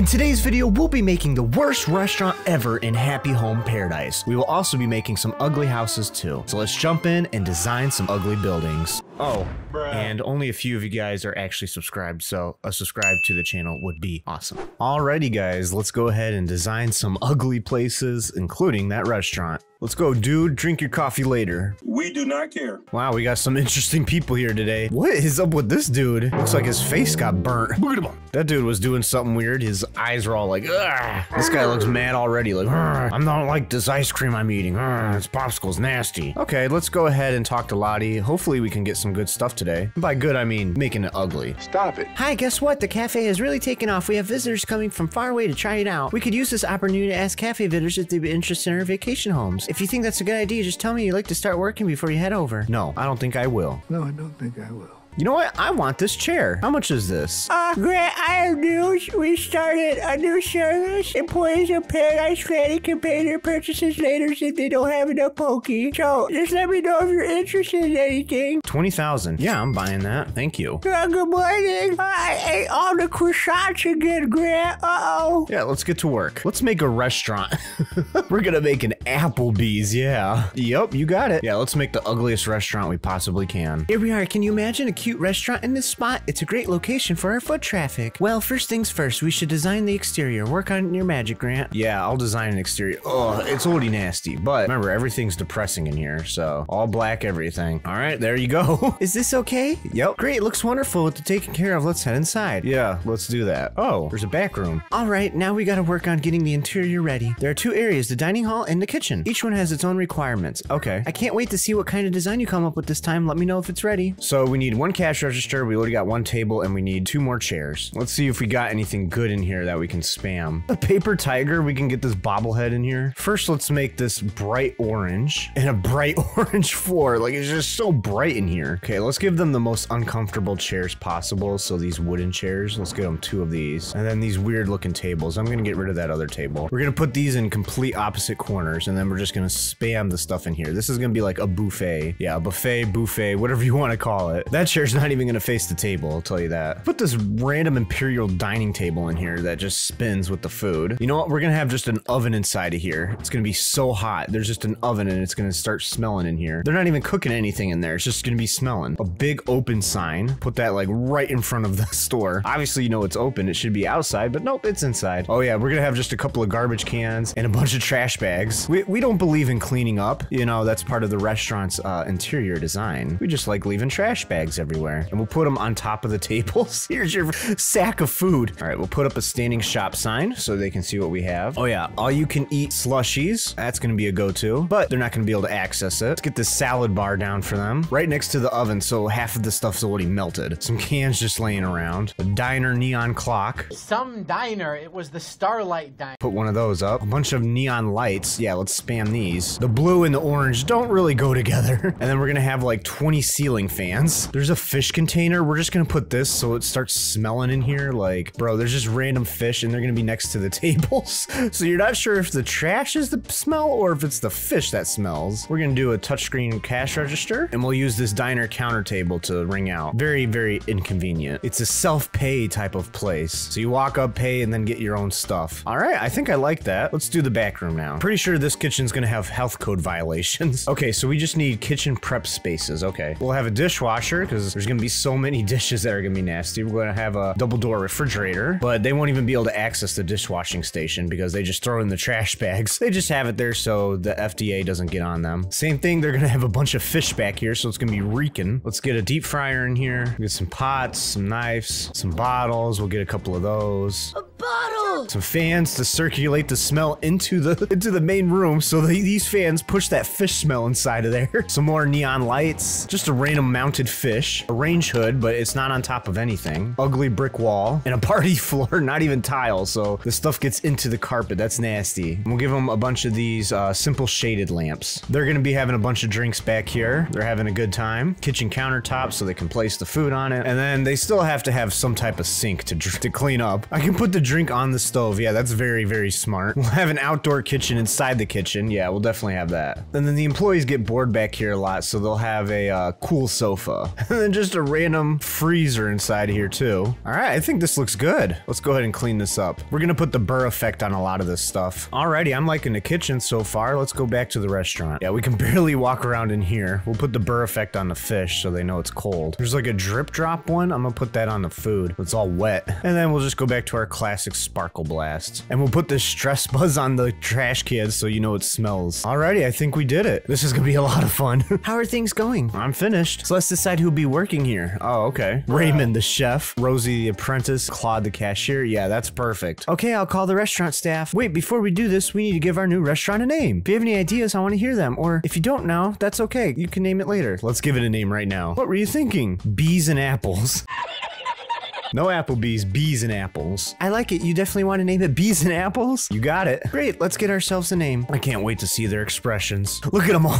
In today's video, we'll be making the worst restaurant ever in Happy Home Paradise. We will also be making some ugly houses too. So let's jump in and design some ugly buildings. Oh, and only a few of you guys are actually subscribed, so a subscribe to the channel would be awesome. Alrighty guys, let's go ahead and design some ugly places, including that restaurant. Let's go, dude. Drink your coffee later. We do not care. Wow, we got some interesting people here today. What is up with this dude? Looks like his face got burnt. That dude was doing something weird. His eyes were all like, ugh. This guy looks mad already. Like, I don't like this ice cream I'm eating. This popsicle's nasty. Okay, let's go ahead and talk to Lottie. Hopefully we can get some good stuff today. By good, I mean making it ugly. Stop it. Hi, guess what? The cafe has really taken off. We have visitors coming from far away to try it out. We could use this opportunity to ask cafe visitors if they'd be interested in our vacation homes. If you think that's a good idea, just tell me you'd like to start working before you head over. No, I don't think I will. No, I don't think I will. You know what? I want this chair. How much is this? Grant, I have news. We started a new service. Employees of Paradise Fanny can pay their purchases later if they don't have enough pokey. So just let me know if you're interested in anything. 20,000. Yeah, I'm buying that. Thank you. Good morning. I ate all the croissants again, Grant. Uh-oh. Yeah, let's get to work. Let's make a restaurant. We're gonna make an Applebee's, yeah. Yep, you got it. Yeah, let's make the ugliest restaurant we possibly can. Here we are. Can you imagine a cute restaurant in this spot? It's a great location for our foot traffic. Well, first things first, we should design the exterior. Work on your magic, Grant. Yeah, I'll design an exterior. Oh, it's already nasty, but remember, everything's depressing in here, so all black everything. All right, there you go. Is this okay? Yep. Great, looks wonderful with the taken care of. Let's head inside. Yeah, let's do that. Oh, there's a back room. All right, now we gotta work on getting the interior ready. There are two areas, the dining hall and the kitchen. Each one has its own requirements. Okay. I can't wait to see what kind of design you come up with this time. Let me know if it's ready. So we need one cash register, we already got one table, and we need 2 more chairs. Let's see if we got anything good in here that we can spam. A paper tiger, we can get this bobblehead in here. First, let's make this bright orange and a bright orange floor. Like, it's just so bright in here. Okay, let's give them the most uncomfortable chairs possible. So these wooden chairs, let's get them 2 of these. And then these weird looking tables. I'm gonna get rid of that other table. We're gonna put these in complete opposite corners, and then we're just gonna spam the stuff in here. This is gonna be like a buffet. Yeah, a buffet, whatever you want to call it. That chair's not even gonna face the table, I'll tell you that. Put this random imperial dining table in here that just spins with the food. You know what? We're gonna have just an oven inside of here. It's gonna be so hot. There's just an oven and it's gonna start smelling in here. They're not even cooking anything in there. It's just gonna be smelling. A big open sign. Put that like right in front of the store. Obviously, you know it's open. It should be outside, but nope, it's inside. Oh yeah, we're gonna have just a couple of garbage cans and a bunch of trash bags. We don't believe in cleaning up. You know, that's part of the restaurant's interior design. We just like leaving trash bags everywhere. And we'll put them on top of the tables. Here's your sack of food. All right, we'll put up a standing shop sign so they can see what we have. Oh yeah, all you can eat slushies. That's gonna be a go-to, but they're not gonna be able to access it. Let's get this salad bar down for them. Right next to the oven, so half of the stuff's already melted. Some cans just laying around. A diner neon clock. Some diner, it was the Starlight Diner. Put one of those up. A bunch of neon lights. Yeah, let's spam these. The blue and the orange don't really go together. And then we're gonna have like 20 ceiling fans. There's a fish container. We're just gonna put this so it starts smelling in here. Like, bro, there's just random fish and they're gonna be next to the tables. So you're not sure if the trash is the smell or if it's the fish that smells. We're gonna do a touchscreen cash register and we'll use this diner counter table to ring out. Very, very inconvenient. It's a self-pay type of place. So you walk up, pay, and then get your own stuff. All right, I think I like that. Let's do the back room now. Pretty sure this kitchen's gonna have health code violations. Okay, so we just need kitchen prep spaces. Okay, we'll have a dishwasher because there's gonna be so many dishes that are gonna be nasty. We're gonna have a double door refrigerator, but they won't even be able to access the dishwashing station because they just throw in the trash bags. They just have it there so the FDA doesn't get on them. Same thing, they're gonna have a bunch of fish back here, so it's gonna be reeking. Let's get a deep fryer in here. Get some pots, some knives, some bottles. We'll get a couple of those. A bottle! Some fans to circulate the smell into the main room, so these fans push that fish smell inside of there. Some more neon lights. Just a random mounted fish. A range hood, but it's not on top of anything. Ugly brick wall. And a party floor, not even tile, so the stuff gets into the carpet. That's nasty. We'll give them a bunch of these simple shaded lamps. They're gonna be having a bunch of drinks back here. They're having a good time. Kitchen countertop so they can place the food on it. And then they still have to have some type of sink to clean up. I can put the drink on the stove. Yeah, that's very, very smart. We'll have an outdoor kitchen inside the kitchen. Yeah, we'll definitely have that. And then the employees get bored back here a lot, so they'll have a cool sofa. And then just a random freezer inside here too. All right, I think this looks good. Let's go ahead and clean this up. We're gonna put the burr effect on a lot of this stuff. Alrighty, I'm liking the kitchen so far. Let's go back to the restaurant. Yeah, we can barely walk around in here. We'll put the burr effect on the fish so they know it's cold. There's like a drip drop one. I'm gonna put that on the food. It's all wet. And then we'll just go back to our classic sparkle blast. And we'll put this stress buzz on the trash cans so you know it smells. Alrighty, I think we did it. This is gonna be a lot of fun. How are things going? I'm finished. So let's decide who'll be working here. Oh, okay. Raymond, the chef. Rosie, the apprentice. Claude, the cashier. Yeah, that's perfect. Okay, I'll call the restaurant staff. Wait, before we do this, we need to give our new restaurant a name. If you have any ideas, I want to hear them. Or if you don't know, that's okay. You can name it later. Let's give it a name right now. What were you thinking? Bees and apples. No Applebee's, bees and apples. I like it. You definitely want to name it Bees and Apples? You got it. Great, let's get ourselves a name. I can't wait to see their expressions. Look at them all.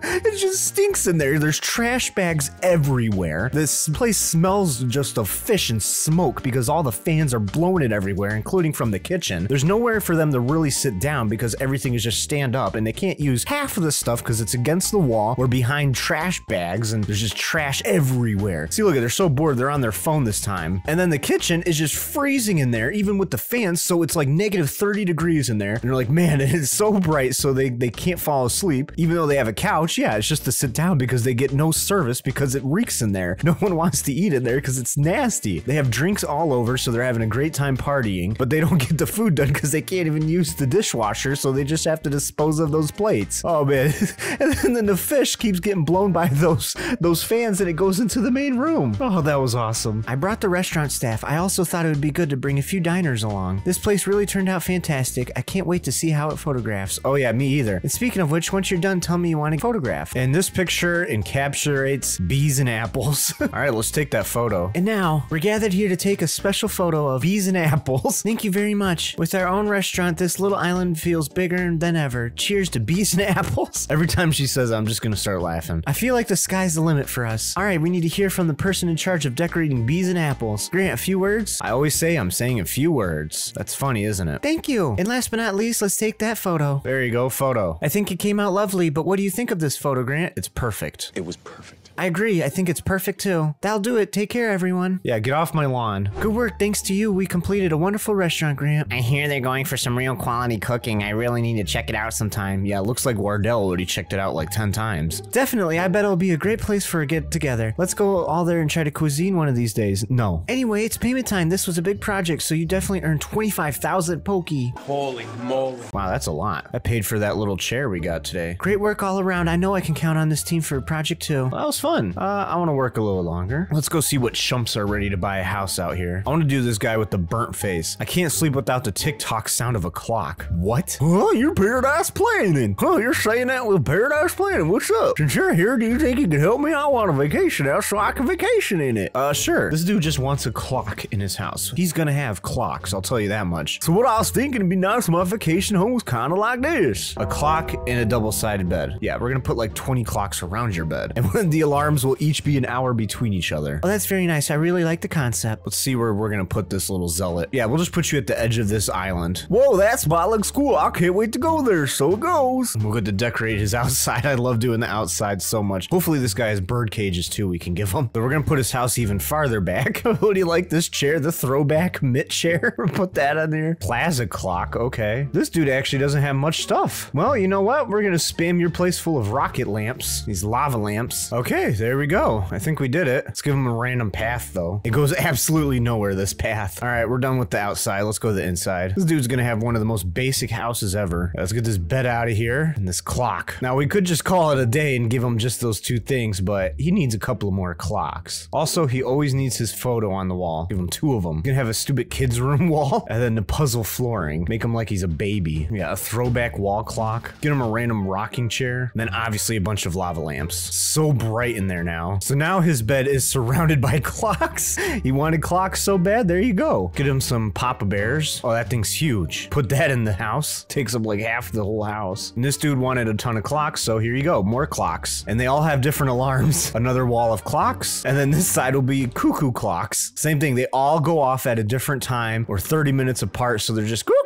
It just stinks in there. There's trash bags everywhere. This place smells just of fish and smoke because all the fans are blowing it everywhere, including from the kitchen. There's nowhere for them to really sit down because everything is just stand up, and they can't use half of the stuff because it's against the wall or behind trash bags, and there's just trash everywhere. See, look, they're so bored, they're on their phone this time. And then the kitchen is just freezing in there, even with the fans, so it's like negative 30 degrees in there. And they're like, man, it is so bright, so they can't fall asleep. Even though they have a couch, yeah, it's just to sit down because they get no service because it reeks in there. No one wants to eat in there because it's nasty. They have drinks all over, so they're having a great time partying, but they don't get the food done because they can't even use the dishwasher, so they just have to dispose of those plates. Oh, man. And then the fish keeps getting blown by those fans, and it goes into the main room. Oh, that was awesome. I brought the restaurant staff. I also thought it would be good to bring a few diners along. This place really turned out fantastic. I can't wait to see how it photographs. Oh yeah, me either. And speaking of which, once you're done, tell me you want to photograph. And this picture encapsulates bees and apples. All right, let's take that photo. And now, we're gathered here to take a special photo of bees and apples. Thank you very much. With our own restaurant, this little island feels bigger than ever. Cheers to bees and apples. Every time she says that, I'm just gonna start laughing. I feel like the sky's the limit for us. All right, we need to hear from the person in charge of decorating bees and apples. Grant, a few words? I always say I'm saying a few words. That's funny, isn't it? Thank you. And last but not least, let's take that photo. There you go, photo. I think it came out lovely, but what do you think of this photo, Grant? It's perfect. It was perfect. I agree. I think it's perfect too. That'll do it. Take care, everyone. Yeah, get off my lawn. Good work. Thanks to you, we completed a wonderful restaurant, Grant. I hear they're going for some real quality cooking. I really need to check it out sometime. Yeah, it looks like Wardell already checked it out like 10 times. Definitely. I bet it'll be a great place for a get-together. Let's go all there and try to cuisine one of these days. No. Anyway, it's payment time. This was a big project, so you definitely earned 25,000 pokey. Holy moly. Wow, that's a lot. I paid for that little chair we got today. Great work all around. I know I can count on this team for project 2. Well, that was fun. I want to work a little longer. Let's go see what chumps are ready to buy a house out here. I want to do this guy with the burnt face. I can't sleep without the tick-tock sound of a clock. What? Oh, you're paradise planning. Oh, you're saying that with paradise planning. What's up? Since you're here, do you think you can help me? I want a vacation house so I can vacation in it. Sure. This dude just wants a clock in his house. He's gonna have clocks, I'll tell you that much. So what I was thinking, it'd be nice if my vacation home was kind of like this. A clock and a double-sided bed. Yeah, we're gonna put like 20 clocks around your bed. And when the alarms will each be an hour between each other. Oh, that's very nice. I really like the concept. Let's see where we're gonna put this little zealot. Yeah, we'll just put you at the edge of this island. Whoa, that spot looks cool. I can't wait to go there. So it goes. We'll get to decorate his outside. I love doing the outside so much. Hopefully this guy has bird cages too we can give him. But we're gonna put his house even farther back. What do you like this chair? The throwback mitt chair? Put that on there. Plaza clock. Okay. This dude actually doesn't have much stuff. Well, you know what? We're gonna spam your place full of rocket lamps. These lava lamps. Okay, there we go. I think we did it. Let's give him a random path though. It goes absolutely nowhere, this path. All right, we're done with the outside. Let's go to the inside. This dude's gonna have one of the most basic houses ever. Let's get this bed out of here and this clock. Now we could just call it a day and give him just those 2 things, but he needs a couple more clocks. Also, he always needs his photo on the wall. Give him 2 of them. You can have a stupid kids room wall and then the puzzle flooring. Make him like he's a baby. Yeah, a throwback wall clock. Get him a random rocking chair. And then obviously a bunch of lava lamps. So bright right in there now. So now his bed is surrounded by clocks. He wanted clocks so bad. There you go. Get him some Papa Bears. Oh, that thing's huge. Put that in the house. Takes up like half the whole house. And this dude wanted a ton of clocks, so here you go. More clocks. And they all have different alarms. Another wall of clocks. And then this side will be cuckoo clocks. Same thing. They all go off at a different time or 30 minutes apart, so they're just cuckoo,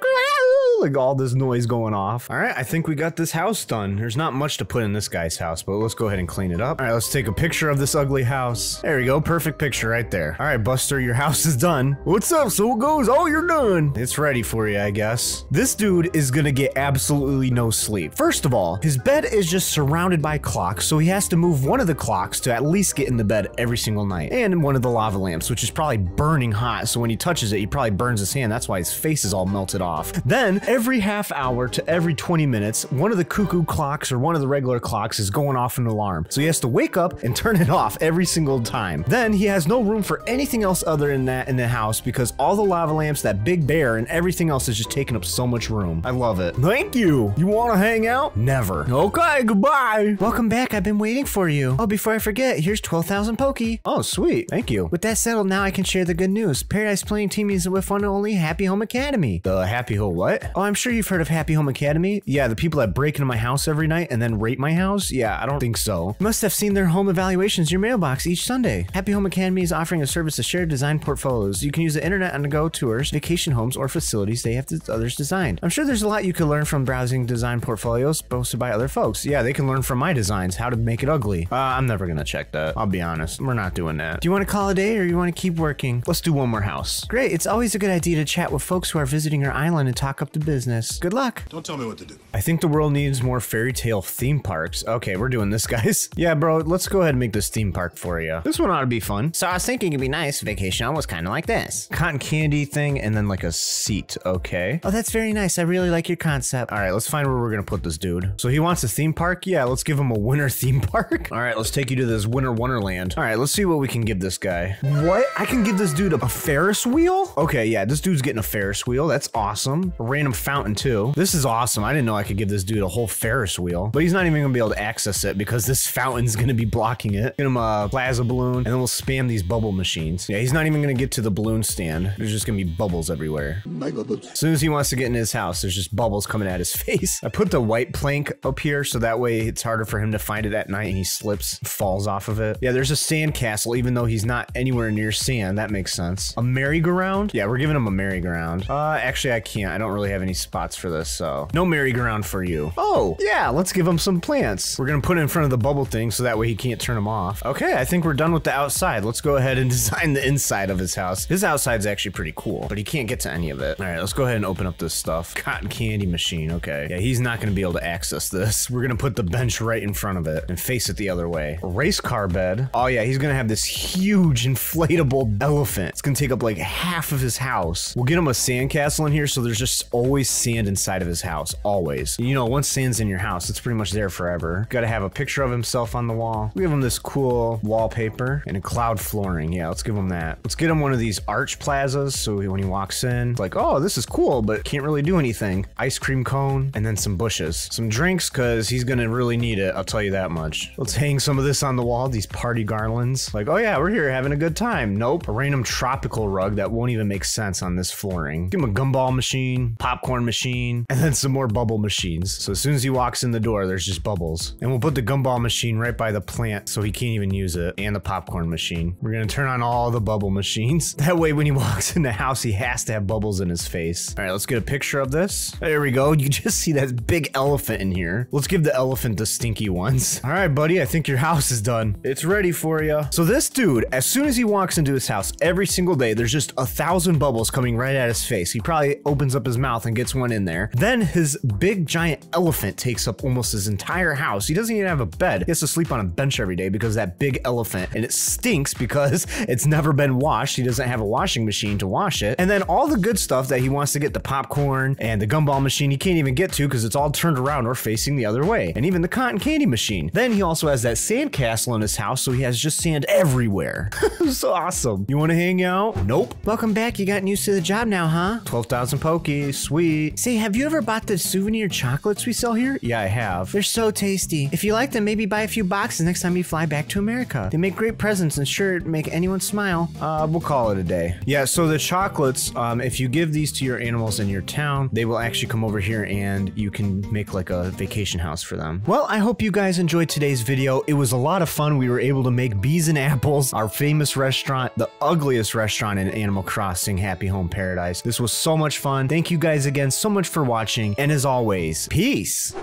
like all this noise going off. All right, I think we got this house done. There's not much to put in this guy's house, but let's go ahead and clean it up. All right, let's take a picture of this ugly house. There we go, perfect picture right there. All right, Buster, your house is done. What's up? So it goes. Oh, you're done. It's ready for you, I guess. This dude is gonna get absolutely no sleep. First of all, his bed is just surrounded by clocks, so he has to move one of the clocks to at least get in the bed every single night. And one of the lava lamps, which is probably burning hot, so when he touches it, he probably burns his hand. That's why his face is all melted off. Then, every half hour to every 20 minutes, one of the cuckoo clocks or one of the regular clocks is going off an alarm. So he has to wake up and turn it off every single time. Then he has no room for anything else other than that in the house because all the lava lamps, that big bear, and everything else is just taking up so much room. I love it. Thank you. You want to hang out? Never. Okay, goodbye. Welcome back. I've been waiting for you. Oh, before I forget, here's 12,000 Poke. Oh, sweet. Thank you. With that settled, now I can share the good news. Paradise Playing Team is with one and only Happy Home Academy. The Happy Home what? Oh, I'm sure you've heard of Happy Home Academy. Yeah, the people that break into my house every night and then rape my house? Yeah, I don't think so. You must have seen their home evaluations in your mailbox each Sunday. Happy Home Academy is offering a service to share design portfolios. You can use the internet on the go tours, vacation homes, or facilities they have others designed. I'm sure there's a lot you can learn from browsing design portfolios posted by other folks. Yeah, they can learn from my designs, how to make it ugly. I'm never gonna check that. I'll be honest. We're not doing that. Do you want to call it a day or you want to keep working? Let's do one more house. Great. It's always a good idea to chat with folks who are visiting your island and talk up the business. Good luck. Don't tell me what to do. I think the world needs more fairy tale theme parks. Okay, we're doing this, guys. Yeah, bro, let's go ahead and make this theme park for you. This one ought to be fun. So I was thinking it'd be nice. Vacation almost kind of like this. Cotton candy thing and then like a seat. Okay. Oh, that's very nice. I really like your concept. All right, let's find where we're gonna put this dude. So he wants a theme park? Yeah, let's give him a winter theme park. All right, let's take you to this winter wonderland. All right, let's see what we can give this guy. What? I can give this dude a Ferris wheel? Okay, yeah, this dude's getting a Ferris wheel. That's awesome. A random fountain too. This is awesome. I didn't know I could give this dude a whole Ferris wheel, but he's not even gonna be able to access it because this fountain's gonna be blocking it. Get him a plaza balloon and then we'll spam these bubble machines. Yeah, he's not even gonna get to the balloon stand. There's just gonna be bubbles everywhere. My bubbles. As soon as he wants to get in his house, there's just bubbles coming at his face. I put the white plank up here so that way it's harder for him to find it at night and he slips, falls off of it. Yeah, there's a sand castle even though he's not anywhere near sand. That makes sense. A merry-go-round? Yeah, we're giving him a merry-go-round. Actually, I can't. I don't really have any spots for this, so no merry-go-round for you. Oh, yeah, let's give him some plants. We're gonna put it in front of the bubble thing so that way he can't turn them off. Okay, I think we're done with the outside. Let's go ahead and design the inside of his house. His outside's actually pretty cool, but he can't get to any of it. All right, let's go ahead and open up this stuff. Cotton candy machine, okay. Yeah, he's not gonna be able to access this. We're gonna put the bench right in front of it and face it the other way. A race car bed. Oh yeah, he's gonna have this huge inflatable elephant. It's gonna take up like half of his house. We'll get him a sand castle in here so there's just always sand inside of his house, always. You know, once sand's in your house, it's pretty much there forever. Gotta have a picture of himself on the wall. We give him this cool wallpaper and a cloud flooring. Yeah, let's give him that. Let's get him one of these arch plazas so when he walks in, it's like, oh, this is cool, but can't really do anything. Ice cream cone and then some bushes. Some drinks, cause he's gonna really need it, I'll tell you that much. Let's hang some of this on the wall, these party garlands. Like, oh yeah, we're here having a good time. Nope, a random tropical rug that won't even make sense on this flooring. Give him a gumball machine, popcorn machine, and then some more bubble machines. So as soon as he walks in the door, there's just bubbles. And we'll put the gumball machine right by the plant so he can't even use it. And the popcorn machine. We're gonna turn on all the bubble machines. That way when he walks in the house, he has to have bubbles in his face. All right, let's get a picture of this. There we go. You just see that big elephant in here. Let's give the elephant the stinky ones. All right, buddy, I think your house is done. It's ready for you. So this dude, as soon as he walks into his house, every single day, there's just 1,000 bubbles coming right at his face. He probably opens up his mouth and gets one in there. Then his big giant elephant takes up almost his entire house. He doesn't even have a bed. He has to sleep on a bench every day because of that big elephant, and it stinks because it's never been washed. He doesn't have a washing machine to wash it. And then all the good stuff that he wants to get, the popcorn and the gumball machine, he can't even get to because it's all turned around or facing the other way. And even the cotton candy machine. Then he also has that sand castle in his house, so he has just sand everywhere. So awesome. You want to hang out? Nope. Welcome back. You gotten used to the job now, huh? 12,000 Poke. Sweet. sweet. Say, have you ever bought the souvenir chocolates we sell here? Yeah, I have. They're so tasty. If you like them, maybe buy a few boxes next time you fly back to America. They make great presents and sure make anyone smile. We'll call it a day. Yeah, so the chocolates, if you give these to your animals in your town, they will actually come over here and you can make like a vacation house for them. Well, I hope you guys enjoyed today's video. It was a lot of fun. We were able to make Bees and Apples, our famous restaurant, the ugliest restaurant in Animal Crossing Happy Home Paradise. This was so much fun. Thank you guys again so much for watching. And as always, peace.